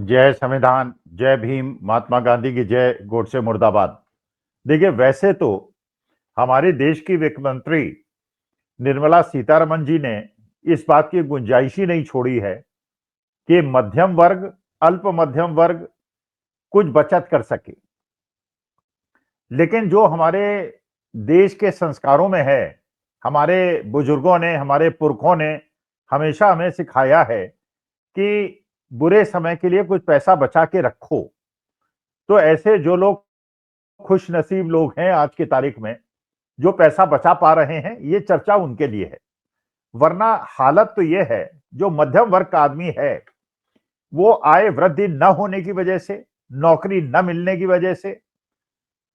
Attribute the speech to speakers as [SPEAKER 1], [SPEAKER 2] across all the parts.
[SPEAKER 1] जय संविधान, जय भीम, महात्मा गांधी की जय, गोडसे मुर्दाबाद। देखिए, वैसे तो हमारे देश की वित्त मंत्री निर्मला सीतारमण जी ने इस बात की गुंजाइश ही नहीं छोड़ी है कि मध्यम वर्ग, अल्प मध्यम वर्ग कुछ बचत कर सके। लेकिन जो हमारे देश के संस्कारों में है, हमारे बुजुर्गों ने, हमारे पुरखों ने हमेशा हमें सिखाया है कि बुरे समय के लिए कुछ पैसा बचा के रखो। तो ऐसे जो लोग खुश नसीब लोग हैं आज की तारीख में, जो पैसा बचा पा रहे हैं, ये चर्चा उनके लिए है। वरना हालत तो ये है, जो मध्यम वर्ग का आदमी है, वो आय वृद्धि न होने की वजह से, नौकरी न मिलने की वजह से,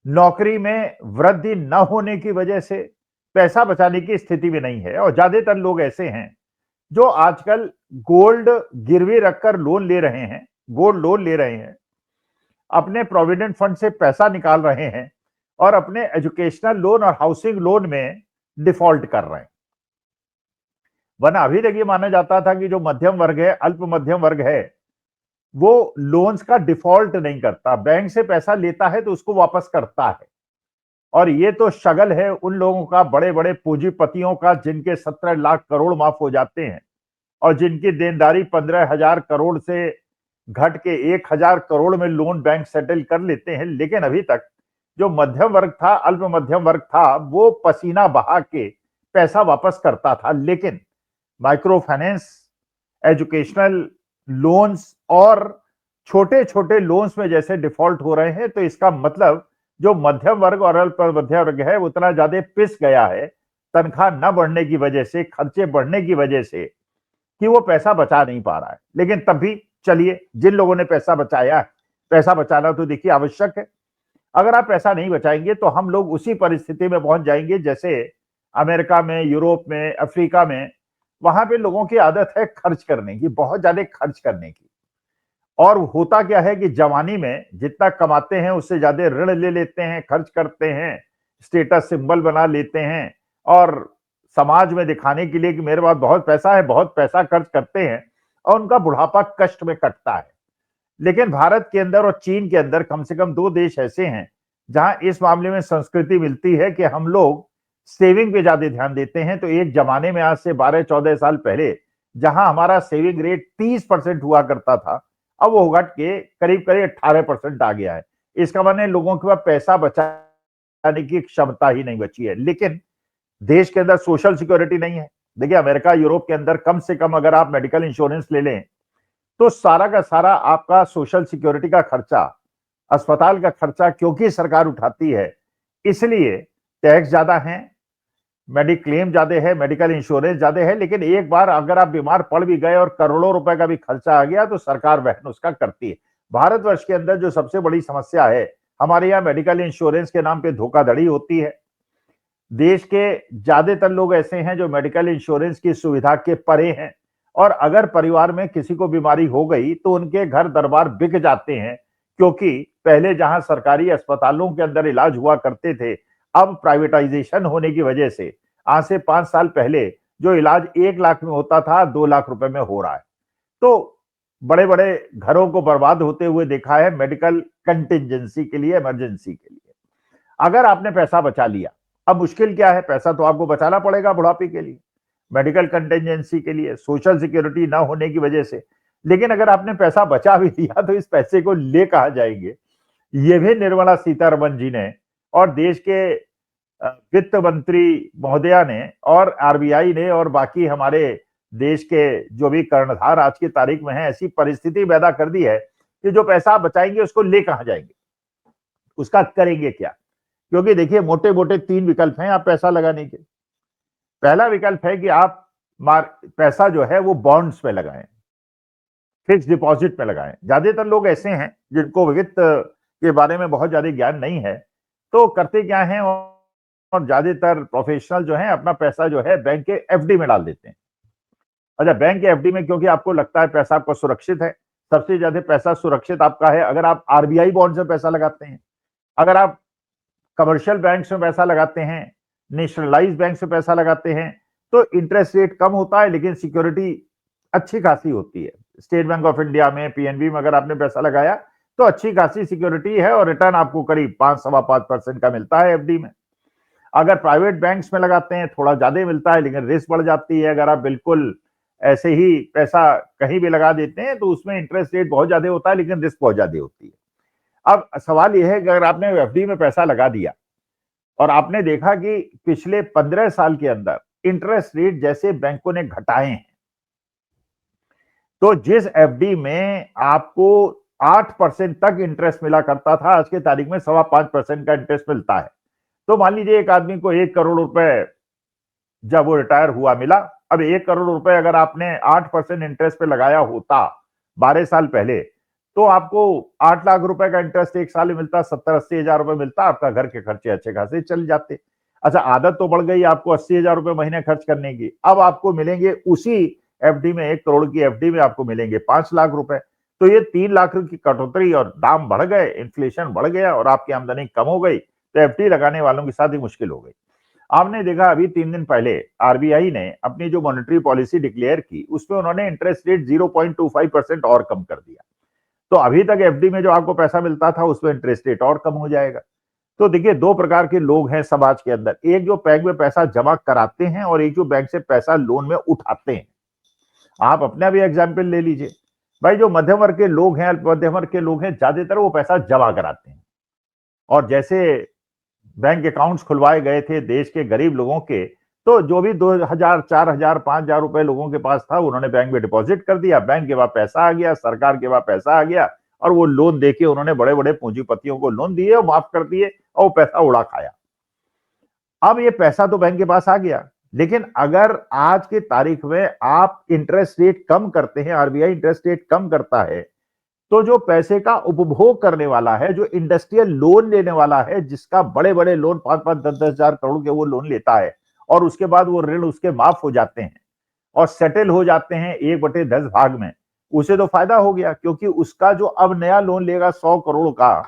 [SPEAKER 1] नौकरी में वृद्धि न होने की वजह से पैसा बचाने की स्थिति में नहीं है। और ज्यादातर लोग ऐसे हैं जो आजकल गोल्ड गिरवी रखकर लोन ले रहे हैं, गोल्ड लोन ले रहे हैं, अपने प्रोविडेंट फंड से पैसा निकाल रहे हैं और अपने एजुकेशनल लोन और हाउसिंग लोन में डिफॉल्ट कर रहे हैं। वरना अभी तक ये माना जाता था कि जो मध्यम वर्ग है, अल्प मध्यम वर्ग है, वो लोन्स का डिफॉल्ट नहीं करता, बैंक से पैसा लेता है तो उसको वापस करता है। और ये तो शगल है उन लोगों का, बड़े बड़े पूंजीपतियों का, जिनके 17 लाख करोड़ माफ हो जाते हैं और जिनकी देनदारी 15,000 करोड़ से घट के 1,000 करोड़ में लोन बैंक सेटल कर लेते हैं। लेकिन अभी तक जो मध्यम वर्ग था, अल्प मध्यम वर्ग था, वो पसीना बहा के पैसा वापस करता था। लेकिन माइक्रो फाइनेंस, एजुकेशनल लोन्स और छोटे छोटे लोन्स में जैसे डिफॉल्ट हो रहे हैं, तो इसका मतलब जो मध्यम वर्ग और अल्प मध्यम वर्ग है उतना ज्यादा पिस गया है तनख्वाह न बढ़ने की वजह से, खर्चे बढ़ने की वजह से, कि वो पैसा बचा नहीं पा रहा है। लेकिन तब भी चलिए, जिन लोगों ने पैसा बचाया है, पैसा बचाना तो देखिए आवश्यक है। अगर आप पैसा नहीं बचाएंगे तो हम लोग उसी परिस्थिति में पहुंच जाएंगे जैसे अमेरिका में, यूरोप में, अफ्रीका में। वहां पे लोगों की आदत है खर्च करने की, बहुत ज्यादा खर्च करने की। और होता क्या है कि जवानी में जितना कमाते हैं उससे ज्यादा ऋण ले लेते हैं, खर्च करते हैं, स्टेटस सिंबल बना लेते हैं और समाज में दिखाने के लिए कि मेरे पास बहुत पैसा है, बहुत पैसा खर्च करते हैं और उनका बुढ़ापा कष्ट में कटता है। लेकिन भारत के अंदर और चीन के अंदर कम से कम 2 देश ऐसे हैं जहां इस मामले में संस्कृति मिलती है कि हम लोग सेविंग पे ज्यादा ध्यान देते हैं। तो एक जमाने में, आज से 12-14 साल पहले, जहां हमारा सेविंग रेट 30% हुआ करता था, अब वो घट के करीब करीब 18% आ गया है। इसका मतलब लोगों के पास पैसा बचाने की क्षमता ही नहीं बची है। लेकिन देश के अंदर सोशल सिक्योरिटी नहीं है। देखिए, अमेरिका, यूरोप के अंदर कम से कम अगर आप मेडिकल इंश्योरेंस ले लें तो सारा का सारा आपका सोशल सिक्योरिटी का खर्चा, अस्पताल का खर्चा, क्योंकि सरकार उठाती है इसलिए टैक्स ज्यादा है, मेडिक्लेम ज्यादा है, मेडिकल इंश्योरेंस ज्यादा है। लेकिन एक बार अगर आप बीमार पड़ भी गए और करोड़ों रुपए का भी खर्चा आ गया तो सरकार वहन उसका करती है। भारतवर्ष के अंदर जो सबसे बड़ी समस्या है, हमारे यहाँ मेडिकल इंश्योरेंस के नाम पे धोखाधड़ी होती है। देश के ज्यादातर लोग ऐसे हैं जो मेडिकल इंश्योरेंस की सुविधा के परे हैं और अगर परिवार में किसी को बीमारी हो गई तो उनके घर दरबार बिक जाते हैं। क्योंकि पहले जहां सरकारी अस्पतालों के अंदर इलाज हुआ करते थे, अब प्राइवेटाइजेशन होने की वजह से आज से 5 साल पहले जो इलाज 1 लाख में होता था, 2 लाख रुपए में हो रहा है। तो बड़े बड़े घरों को बर्बाद होते हुए देखा है मेडिकल कंटिजेंसी के लिए, इमरजेंसी के लिए। अगर आपने पैसा बचा लिया, अब मुश्किल क्या है, पैसा तो आपको बचाना पड़ेगा बुढ़ापे के लिए, मेडिकल कंटिजेंसी के लिए, सोशल सिक्योरिटी ना होने की वजह से। लेकिन अगर आपने पैसा बचा भी लिया तो इस पैसे को ले कहां जाएंगे, ये भी निर्मला सीतारमण जी ने और देश के वित्त मंत्री महोदया ने और आरबीआई ने और बाकी हमारे देश के जो भी कर्णधार आज की तारीख में है, ऐसी परिस्थिति पैदा कर दी है कि जो पैसा आप बचाएंगे उसको ले कहां जाएंगे, उसका करेंगे क्या। क्योंकि देखिए, मोटे मोटे 3 विकल्प हैं आप पैसा लगाने के। पहला विकल्प है कि आप पैसा जो है वो बॉन्ड्स में लगाएं, फिक्स डिपॉजिट में लगाएं। ज्यादातर लोग ऐसे हैं जिनको वित्त के बारे में बहुत ज्यादा ज्ञान नहीं है, तो करते क्या है, और ज्यादातर प्रोफेशनल जो है अपना पैसा जो है बैंक के एफडी में डाल देते हैं। अच्छा, बैंक के एफडी में क्योंकि आपको लगता है पैसा आपका सुरक्षित है। सबसे ज्यादा पैसा सुरक्षित आपका है अगर आप आरबीआई बॉन्ड में पैसा लगाते हैं, अगर आप कमर्शियल बैंक में पैसा लगाते हैं, नेशनलाइज बैंक से पैसा लगाते हैं, तो इंटरेस्ट रेट कम होता है लेकिन सिक्योरिटी अच्छी खासी होती है। स्टेट बैंक ऑफ इंडिया में, पीएनबी में अगर आपने पैसा लगाया तो अच्छी खासी सिक्योरिटी है और रिटर्न आपको करीब 5-5.25% का मिलता है एफडी में। अगर प्राइवेट बैंक्स में लगाते हैं थोड़ा ज्यादा मिलता है, लेकिन रिस्क बढ़ जाती है। अगर आप बिल्कुल ऐसे ही पैसा कहीं भी लगा देते हैं तो उसमें इंटरेस्ट रेट बहुत ज्यादा होता है, लेकिन रिस्क बहुत ज्यादा होती है। अब सवाल यह है कि अगर आपने एफडी में पैसा लगा दिया और आपने देखा कि पिछले 15 साल के अंदर इंटरेस्ट रेट जैसे बैंकों ने घटाए हैं, तो जिस एफडी में आपको 8% तक इंटरेस्ट मिला करता था, आज के तारीख में 5.25% का इंटरेस्ट मिलता है। तो मान लीजिए एक आदमी को 1 करोड़ रुपए जब वो रिटायर हुआ मिला। अब 1 करोड़ रुपए अगर आपने 8% इंटरेस्ट पे लगाया होता 12 साल पहले, तो आपको 8 लाख रुपए का इंटरेस्ट एक साल में मिलता, 70-80 हजार रुपए मिलता, आपका घर के खर्चे अच्छे खासे चल जाते। अच्छा, आदत तो बढ़ गई आपको 80 हजार रुपए महीने खर्च करने की। अब आपको मिलेंगे उसी एफडी में, 1 करोड़ की एफडी में आपको मिलेंगे 5 लाख रुपए। तो ये 3 लाख की कटौती और दाम बढ़ गए, इन्फ्लेशन बढ़ गया और आपकी आमदनी कम हो गई, तो एफडी लगाने वालों के साथ ही मुश्किल हो गई। आपने देखा अभी 3 दिन पहले आरबीआई ने अपनी जो मॉनेटरी पॉलिसी डिक्लेयर की, उसमें उन्होंने इंटरेस्ट रेट 0.25% और कम कर दिया। तो अभी तक एफडी में जो आपको पैसा मिलता था उसमें इंटरेस्ट रेट और कम हो जाएगा। तो देखिए, दो प्रकार के लोग हैं समाज के अंदर, एक जो बैंक में पैसा जमा कराते हैं और एक जो बैंक से पैसा लोन में उठाते हैं। आप अपना भी एग्जाम्पल ले लीजिए भाई, जो मध्यम वर्ग के लोग हैं, अल्प मध्यम वर्ग के लोग हैं, ज्यादातर वो पैसा जमा कराते हैं। और जैसे बैंक अकाउंट्स खुलवाए गए थे देश के गरीब लोगों के, तो जो भी 2,000, 4,000, 5,000 रुपए लोगों के पास था, उन्होंने बैंक में डिपॉजिट कर दिया। बैंक के पास पैसा आ गया, सरकार के पास पैसा आ गया और वो लोन देके उन्होंने बड़े बड़े पूंजीपतियों को लोन दिए और माफ कर दिए और वो पैसा उड़ा खाया। अब ये पैसा तो बैंक के पास आ गया, लेकिन अगर आज की तारीख में आप इंटरेस्ट रेट कम करते हैं, आरबीआई इंटरेस्ट रेट कम करता है, तो जो पैसे का उपभोग करने वाला है, जो इंडस्ट्रियल लोन लेने वाला है, जिसका बड़े बड़े लोन 5-5, 10-10 हजार करोड़ के वो लोन लेता है और उसके बाद वो ऋण उसके माफ हो जाते हैं और सेटल हो जाते हैं 1/10 भाग में, उसे तो फायदा हो गया। क्योंकि उसका जो अब नया लोन लेगा 100 करोड़ का,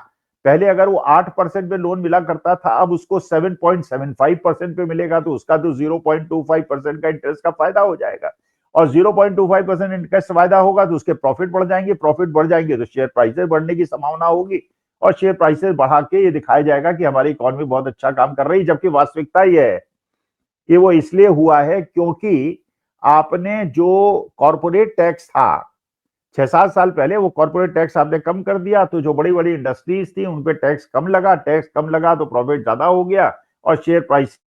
[SPEAKER 1] पहले अगर वो 8% पे लोन मिला करता था, अब उसको 7.75% पे मिलेगा, तो उसका तो 0.25% का इंटरेस्ट का फायदा हो जाएगा। और 0.25% इंटरेस्ट फायदा होगा तो उसके प्रॉफिट बढ़ जाएंगे, प्रॉफिट बढ़ जाएंगे तो शेयर प्राइसेस बढ़ने की संभावना होगी और शेयर प्राइसेस बढ़ा के ये दिखाया जाएगा कि हमारी इकोनॉमी बहुत अच्छा काम कर रही है। जबकि वास्तविकता ये है कि वो इसलिए हुआ है क्योंकि आपने जो कॉर्पोरेट टैक्स था 6-7 साल पहले, वो कॉर्पोरेट टैक्स आपने कम कर दिया, तो जो बड़ी बड़ी इंडस्ट्रीज थी उन पे टैक्स कम लगा, टैक्स कम लगा तो प्रॉफिट ज्यादा हो गया और शेयर प्राइस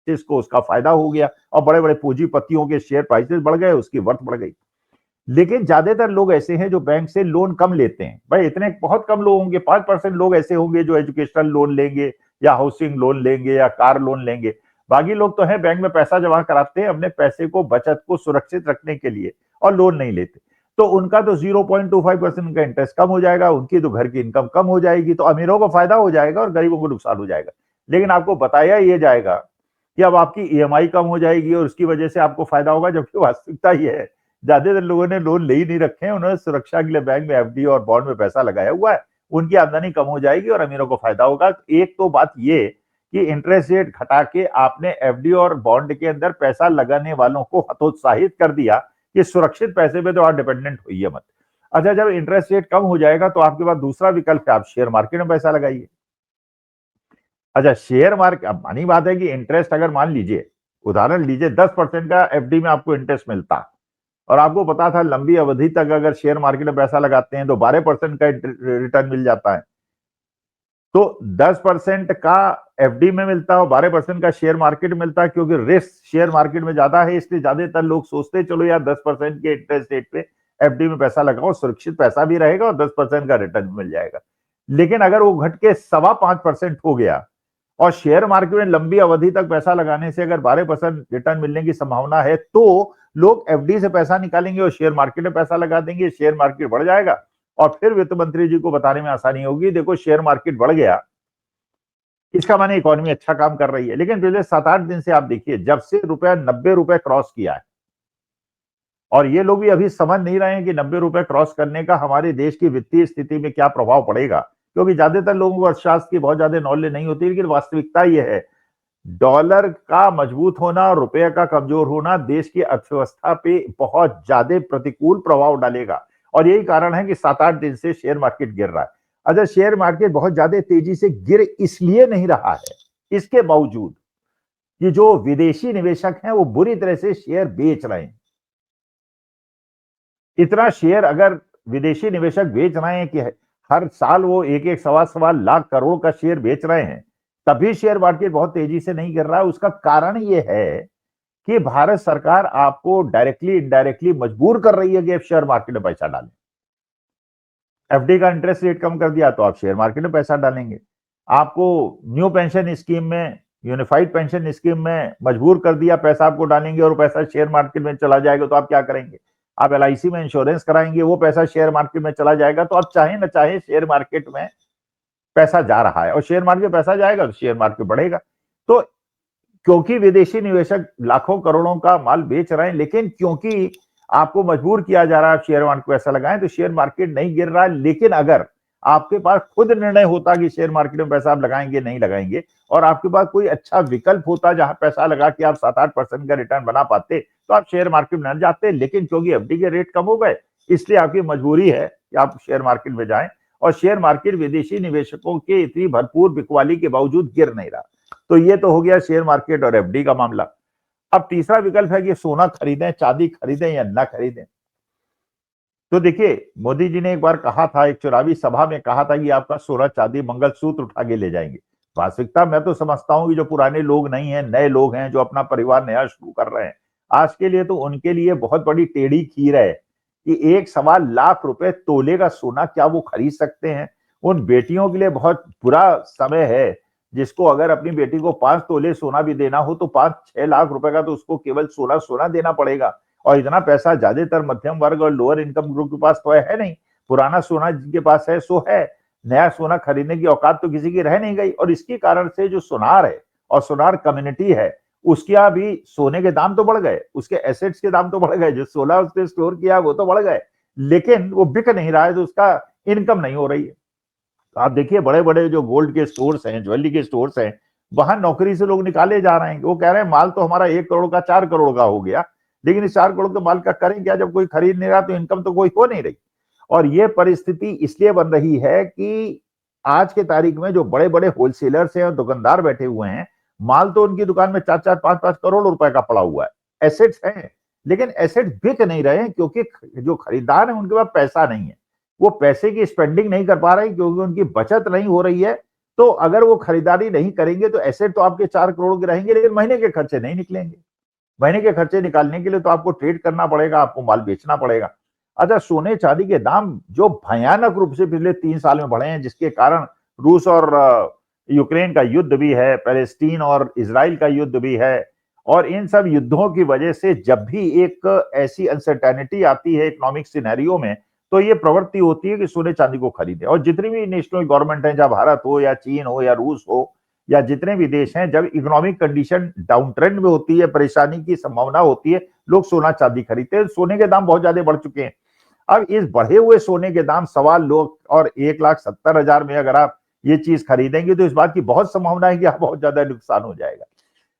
[SPEAKER 1] को उसका फायदा हो गया और बड़े बड़े पूंजीपतियों के शेयर प्राइसेस बढ़ गए, उसकी वर्थ बढ़ गई। लेकिन ज्यादातर लोग ऐसे हैं जो बैंक से लोन कम लेते हैं। भाई इतने बहुत कम लोग होंगे, 5% लोग ऐसे होंगे जो एजुकेशनल लोन लेंगे या हाउसिंग लोन लेंगे या कार लोन लेंगे। बाकी लोग तो हैं बैंक में पैसा जमा कराते हैं अपने पैसे को, बचत को सुरक्षित रखने के लिए, और लोन नहीं लेते। तो उनका तो 0.25% का इंटरेस्ट कम हो जाएगा, उनकी तो घर की इनकम कम हो जाएगी, तो अमीरों को फायदा हो जाएगा और गरीबों को नुकसान हो जाएगा। लेकिन आपको बताया ये जाएगा कि अब आपकी ईएमआई कम हो जाएगी और उसकी वजह से आपको फायदा होगा, जबकि वास्तविकता ये है ज्यादातर लोगों ने लोन ले ही नहीं रखे हैं, उन्होंने सुरक्षा के लिए बैंक में एफडी और बॉन्ड में पैसा लगाया हुआ है, उनकी आमदनी कम हो जाएगी और अमीरों को फायदा होगा। एक तो बात ये कि इंटरेस्ट रेट घटा के आपने एफडी और बॉन्ड के अंदर पैसा लगाने वालों को हतोत्साहित कर दिया कि सुरक्षित पैसे पे तो आप डिपेंडेंट होइए मत। अच्छा, जब इंटरेस्ट रेट कम हो जाएगा तो आपके पास दूसरा विकल्प है, आप शेयर मार्केट में पैसा लगाइए। अच्छा, शेयर मार्केट, अब मानी बात है कि इंटरेस्ट अगर मान लीजिए, उदाहरण लीजिए 10% का एफडी में आपको इंटरेस्ट मिलता और आपको पता था लंबी अवधि तक अगर शेयर मार्केट में पैसा लगाते हैं तो 12% का रिटर्न मिल जाता है। तो 10% का एफडी में मिलता है और 12% का शेयर मार्केट में मिलता है, क्योंकि रिस्क शेयर मार्केट में ज्यादा है, इसलिए ज्यादातर लोग सोचते हैं चलो यार 10% के इंटरेस्ट रेट पे एफडी में पैसा लगाओ, सुरक्षित पैसा भी रहेगा और 10% का रिटर्न मिल जाएगा। लेकिन अगर वो घट के 5.25% हो गया और शेयर मार्केट में लंबी अवधि तक पैसा लगाने से अगर 12% रिटर्न मिलने की संभावना है, तो लोग एफडी से पैसा निकालेंगे और शेयर मार्केट में पैसा लगा देंगे, शेयर मार्केट बढ़ जाएगा और फिर वित्त मंत्री जी को बताने में आसानी होगी, देखो शेयर मार्केट बढ़ गया, इसका माने इकोनॉमी अच्छा काम कर रही है। लेकिन पिछले 7-8 दिन से आप देखिए, जब से रुपया 90 रुपए क्रॉस किया है, और ये लोग भी अभी समझ नहीं रहे हैं कि 90 रुपए क्रॉस करने का हमारे देश की वित्तीय स्थिति में क्या प्रभाव पड़ेगा, क्योंकि ज्यादातर लोगों को अर्थशास्त्र की बहुत ज्यादा नॉलेज नहीं होती। लेकिन वास्तविकता यह है डॉलर का मजबूत होना और रुपये का कमजोर होना देश की अर्थव्यवस्था पे बहुत ज्यादा प्रतिकूल प्रभाव डालेगा। और यही कारण है कि 7-8 दिन से शेयर मार्केट गिर रहा है। अच्छा, शेयर मार्केट बहुत ज्यादा तेजी से गिर इसलिए नहीं रहा है, इसके बावजूद कि जो विदेशी निवेशक हैं वो बुरी तरह से शेयर बेच रहे हैं। इतना शेयर अगर विदेशी निवेशक बेच रहे हैं कि हर साल वो एक एक सवा सवा लाख करोड़ का शेयर बेच रहे हैं, तभी शेयर मार्केट बहुत तेजी से नहीं गिर रहा है। उसका कारण ये है कि भारत सरकार आपको डायरेक्टली इनडायरेक्टली मजबूर कर रही है कि आप शेयर मार्केट में पैसा डालें। एफडी का इंटरेस्ट रेट कम कर दिया तो आप शेयर मार्केट में पैसा डालेंगे। आपको न्यू पेंशन स्कीम में, यूनिफाइड पेंशन स्कीम में मजबूर कर दिया, पैसा आपको डालेंगे और पैसा शेयर मार्केट में चला जाएगा तो आप क्या करेंगे? आप एलआईसी में इंश्योरेंस कराएंगे, वो पैसा शेयर मार्केट में चला जाएगा, तो आप चाहे ना चाहे शेयर मार्केट में पैसा जा रहा है और शेयर मार्केट में पैसा जाएगा तो शेयर मार्केट बढ़ेगा। तो क्योंकि विदेशी निवेशक लाखों करोड़ों का माल बेच रहे हैं, लेकिन क्योंकि आपको मजबूर किया जा रहा है शेयर मार्केट को पैसा लगाएं, तो शेयर मार्केट नहीं गिर रहा है। लेकिन अगर आपके पास खुद निर्णय होता कि शेयर मार्केट में पैसा आप लगाएंगे नहीं लगाएंगे, और आपके पास कोई अच्छा विकल्प होता जहां पैसा लगा के आप 7-8% का रिटर्न बना पाते, तो आप शेयर मार्केट में न जाते। लेकिन क्योंकि एफडी के रेट कम हो गए, इसलिए आपकी मजबूरी है कि आप शेयर मार्केट में जाएं, और शेयर मार्केट विदेशी निवेशकों के इतनी भरपूर बिकवाली के बावजूद गिर नहीं रहा। तो ये तो हो गया शेयर मार्केट और एफडी का मामला। अब तीसरा विकल्प है कि सोना खरीदें, चांदी खरीदें या ना खरीदें। तो देखिए, मोदी जी ने एक बार कहा था, एक चुनावी सभा में कहा था कि आपका सोना चांदी मंगलसूत्र उठा के ले जाएंगे। वास्तविकता मैं तो समझता हूं कि जो पुराने लोग नहीं है, नए लोग हैं जो अपना परिवार नया शुरू कर रहे हैं, आज के लिए तो उनके लिए बहुत बड़ी टेढ़ी खीर है कि 1-1.25 लाख रुपए तोले का सोना क्या वो खरीद सकते हैं? उन बेटियों के लिए बहुत बुरा समय है, जिसको अगर अपनी बेटी को 5 तोले सोना भी देना हो तो 5-6 लाख रुपए का तो उसको केवल सोना सोना देना पड़ेगा। और इतना पैसा ज्यादातर मध्यम वर्ग और लोअर इनकम ग्रुप के पास तो है नहीं। पुराना सोना जिनके पास है सो है, नया सोना खरीदने की औकात तो किसी की रह नहीं गई। और इसके कारण से जो सुनार है और सुनार कम्युनिटी है, उसके यहाँ भी सोने के दाम तो बढ़ गए, उसके एसेट्स के दाम तो बढ़ गए, जो सोना उसने स्टोर किया वो तो बढ़ गए, लेकिन वो बिक नहीं रहा है, तो उसका इनकम नहीं हो रही है। तो आप देखिए, बड़े बड़े जो गोल्ड के स्टोर्स हैं, ज्वेलरी के स्टोर्स हैं, वहां नौकरी से लोग निकाले जा रहे हैं। वो कह रहे हैं माल तो हमारा 1 करोड़ का 4 करोड़ का हो गया, लेकिन इस 4 करोड़ के माल का करें क्या जब कोई खरीद नहीं रहा, तो इनकम तो कोई हो नहीं रही। और ये परिस्थिति इसलिए बन रही है कि आज के तारीख में जो बड़े बड़े होलसेलर्स हैं और दुकानदार बैठे हुए हैं, माल तो उनकी दुकान में 4-4, 5-5 करोड़ रुपए का पड़ा हुआ है, एसेट्स हैं, लेकिन एसेट्स बिक नहीं रहे हैं क्योंकि जो खरीदार है उनके पास पैसा नहीं है। वो पैसे की स्पेंडिंग नहीं कर पा रहे क्योंकि उनकी बचत नहीं हो रही है। तो अगर वो खरीदारी नहीं करेंगे तो एसेट तो आपके 4 करोड़ के रहेंगे, लेकिन महीने के खर्चे नहीं निकलेंगे। महीने के खर्चे निकालने के लिए तो आपको ट्रेड करना पड़ेगा, आपको माल बेचना पड़ेगा। अच्छा, सोने चांदी के दाम जो भयानक रूप से पिछले 3 साल में बढ़े हैं, जिसके कारण रूस और यूक्रेन का युद्ध भी है, पैलेस्टीन और इसराइल का युद्ध भी है, और इन सब युद्धों की वजह से जब भी एक ऐसी अनसर्टेनिटी आती है इकोनॉमिक सिनेरियो में, तो ये प्रवृत्ति होती है कि सोने चांदी को खरीदे। और जितनी भी नेशनल गवर्नमेंट है, चाहे भारत हो या चीन हो या रूस हो या जितने भी देश हैं, जब इकोनॉमिक कंडीशन डाउन ट्रेंड में होती है, परेशानी की संभावना होती है, लोग सोना चांदी खरीदते हैं। सोने के दाम बहुत ज्यादा बढ़ चुके हैं। अब इस बढ़े हुए सोने के दाम 1.25 लाख और 1,70,000 में अगर आप ये चीज खरीदेंगे तो इस बात की बहुत संभावना है कि आप बहुत ज्यादा नुकसान हो जाएगा।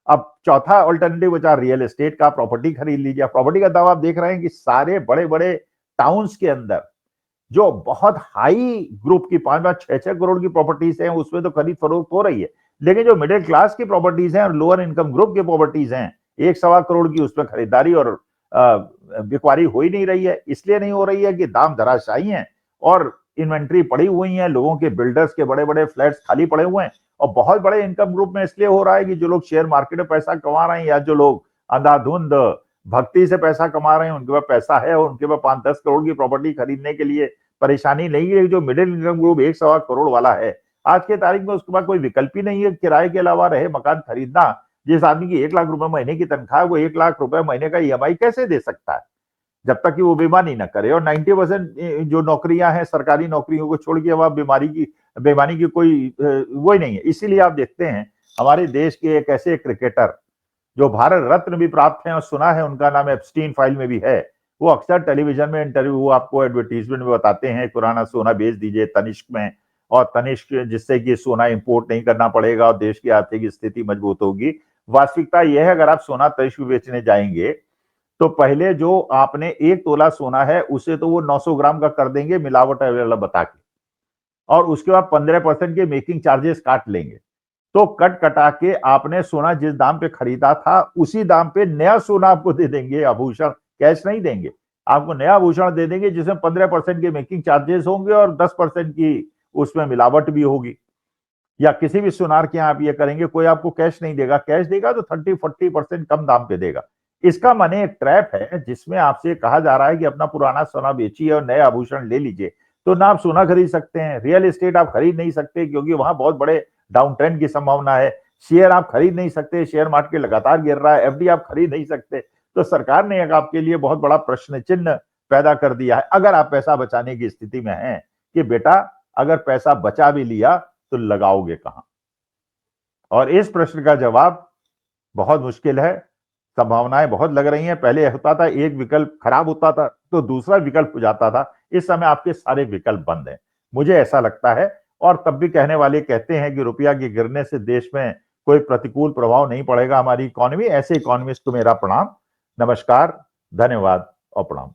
[SPEAKER 1] अब चौथा ऑल्टरनेटिव बचा रियल एस्टेट का, प्रॉपर्टी खरीद लीजिए। प्रॉपर्टी का दाम आप देख रहे हैं कि सारे बड़े बड़े टाउन्स के अंदर जो बहुत हाई ग्रुप की 5-6 करोड़ की प्रॉपर्टीज हैं, उसमें तो खरीद फरोख्त हो रही है, लेकिन जो मिडिल क्लास की प्रॉपर्टीज हैं और लोअर इनकम ग्रुप की प्रॉपर्टीज हैं, 1-1.25 करोड़ की, उसमें खरीदारी और बिकवारी हो ही नहीं रही है। इसलिए नहीं हो रही है कि दाम धराशायी हैं और इन्वेंट्री पड़ी हुई है, लोगों के बिल्डर्स के बड़े बड़े फ्लैट्स खाली पड़े हुए हैं। और बहुत बड़े इनकम ग्रुप में इसलिए हो रहा है कि जो लोग शेयर मार्केट में पैसा कमा रहे हैं या जो लोग अंधाधुंध भक्ति से पैसा कमा रहे हैं, उनके पास पैसा है और उनके पास 5-10 करोड़ की प्रॉपर्टी खरीदने के लिए परेशानी नहीं है। जो मिडिल इनकम ग्रुप 1-1.25 करोड़ वाला है, आज के तारीख में उसके पास कोई विकल्प ही नहीं है किराए के अलावा रहे मकान खरीदना। जिस आदमी की 1 लाख रुपए महीने की तनख्वाह है, वो 1 लाख रुपए महीने का ईएमआई कैसे दे सकता है जब तक कि वो बेईमानी न करे। और 90% जो नौकरियां हैं, सरकारी नौकरियों को छोड़ के वहां बेईमानी की कोई वो ही नहीं है। इसीलिए आप देखते हैं हमारे देश के एक ऐसे क्रिकेटर जो भारत रत्न भी प्राप्त हैं, और सुना है उनका नाम एप्स्टीन फाइल में भी है, वो अक्सर टेलीविजन में इंटरव्यू, वो आपको एडवर्टीजमेंट में बताते हैं पुराना सोना बेच दीजिए तनिष्क में, और तनिष्क, जिससे कि सोना इंपोर्ट नहीं करना पड़ेगा और देश की आर्थिक स्थिति मजबूत होगी। वास्तविकता यह है, अगर आप सोना तनिष्क बेचने जाएंगे तो पहले जो आपने 1 तोला सोना है उसे तो वो 900 ग्राम का कर देंगे मिलावट वाला बता के, और उसके बाद 15% के मेकिंग चार्जेस काट लेंगे। तो कट कटा के आपने सोना जिस दाम पे खरीदा था उसी दाम पे नया सोना आपको दे देंगे, आभूषण कैश नहीं देंगे, आपको नया आभूषण दे देंगे जिसमें 15% के मेकिंग चार्जेस होंगे और 10% की उसमें मिलावट भी होगी। या किसी भी सुनार के यहाँ आप ये करेंगे, कोई आपको कैश नहीं देगा, कैश देगा तो 30-40% कम दाम पे देगा। इसका माने एक ट्रैप है जिसमें आपसे कहा जा रहा है कि अपना पुराना सोना बेचिए और नए आभूषण ले लीजिए। तो ना आप सोना खरीद सकते हैं, रियल एस्टेट आप खरीद नहीं सकते क्योंकि वहां बहुत बड़े डाउन ट्रेंड की संभावना है, शेयर आप खरीद नहीं सकते, शेयर मार्केट लगातार गिर रहा है, एफडी आप खरीद नहीं सकते। तो सरकार ने एक आपके लिए बहुत बड़ा प्रश्न चिन्ह पैदा कर दिया है, अगर आप पैसा बचाने की स्थिति में हैं कि बेटा अगर पैसा बचा भी लिया तो लगाओगे कहां। और इस प्रश्न का जवाब बहुत मुश्किल है, संभावनाएं बहुत लग रही हैं। पहले होता था एक विकल्प खराब होता था तो दूसरा विकल्प हो जाता था, इस समय आपके सारे विकल्प बंद हैं, मुझे ऐसा लगता है। और तब भी कहने वाले कहते हैं कि रुपया के गिरने से देश में कोई प्रतिकूल प्रभाव नहीं पड़ेगा हमारी इकोनॉमी। ऐसे इकोनॉमिस्ट को मेरा प्रणाम, नमस्कार, धन्यवाद और प्रणाम।